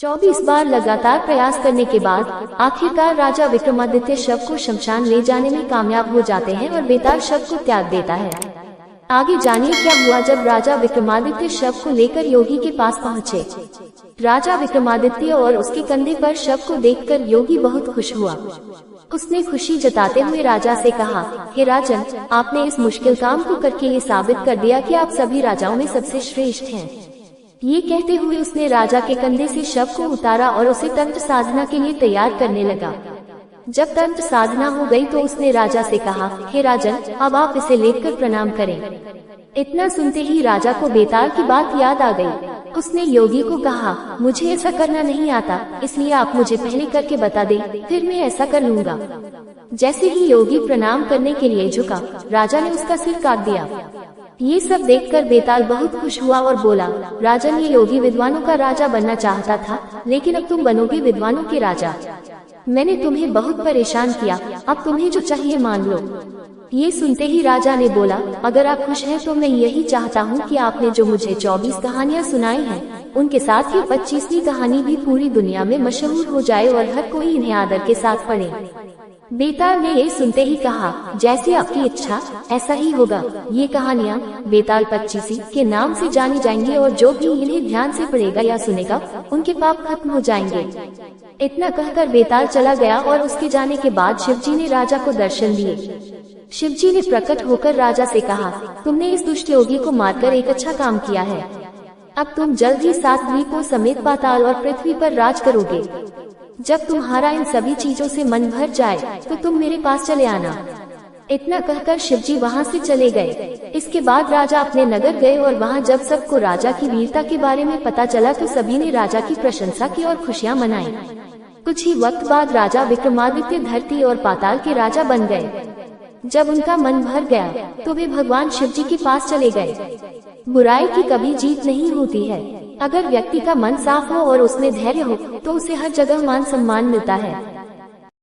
24 बार लगातार प्रयास करने के बाद आखिरकार राजा विक्रमादित्य शव को शमशान ले जाने में कामयाब हो जाते हैं और बेताल शव को त्याग देता है। आगे जानिए क्या हुआ जब राजा विक्रमादित्य शव को लेकर योगी के पास पहुँचे। राजा विक्रमादित्य और उसके कंधे पर शव को देखकर योगी बहुत खुश हुआ। उसने खुशी जताते हुए राजा से कहा, हे राजन, आपने इस मुश्किल काम को करके ये साबित कर दिया कि आप सभी राजाओं में सबसे श्रेष्ठ हैं। ये कहते हुए उसने राजा के कंधे से शव को उतारा और उसे तंत्र साधना के लिए तैयार करने लगा। जब तंत्र साधना हो गई तो उसने राजा से कहा, हे राजन, अब आप इसे लेकर प्रणाम करें। इतना सुनते ही राजा को बेताल की बात याद आ गई। उसने योगी को कहा, मुझे ऐसा करना नहीं आता, इसलिए आप मुझे पहले करके बता दें, फिर मैं ऐसा कर लूंगा। जैसे ही योगी प्रणाम करने के लिए झुका, राजा ने उसका सिर काट दिया। ये सब देखकर बेताल बहुत खुश हुआ और बोला, राजन, ये योगी विद्वानों का राजा बनना चाहता था, लेकिन अब तुम बनोगे विद्वानों के राजा। मैंने तुम्हें बहुत परेशान किया, अब तुम्हें जो चाहिए मान लो। ये सुनते ही राजा ने बोला, अगर आप खुश हैं तो मैं यही चाहता हूँ कि आपने जो मुझे 24 कहानियाँ सुनाई हैं, उनके साथ ही 25वीं कहानी भी पूरी दुनिया में मशहूर हो जाए और हर कोई इन्हें आदर के साथ पढ़े। बेताल ने ये सुनते ही कहा, जैसी आपकी इच्छा ऐसा ही होगा। ये कहानियाँ बेताल 25 के नाम से जानी जाएंगी और जो भी इन्हें ध्यान से पढ़ेगा या सुनेगा, उनके पाप खत्म हो जाएंगे। इतना कहकर बेताल चला गया और उसके जाने के बाद शिवजी ने राजा को दर्शन दिए। शिवजी ने प्रकट होकर राजा से कहा, तुमने इस दुष्ट योगी को मारकर एक अच्छा काम किया है। अब तुम जल्द ही 7 द्वीपों समेत पाताल और पृथ्वी पर राज करोगे। जब तुम्हारा इन सभी चीजों से मन भर जाए तो तुम मेरे पास चले आना। इतना कहकर शिवजी वहाँ से चले गए। इसके बाद राजा अपने नगर गए और वहाँ जब सबको राजा की वीरता के बारे में पता चला तो सभी ने राजा की प्रशंसा की और खुशियाँ मनाई। कुछ ही वक्त बाद राजा विक्रमादित्य धरती और पाताल के राजा बन गए। जब उनका मन भर गया तो वे भगवान शिवजी के पास चले गए। बुराई की कभी जीत नहीं होती है। अगर व्यक्ति का मन साफ हो और उसमें धैर्य हो तो उसे हर जगह मान सम्मान मिलता है।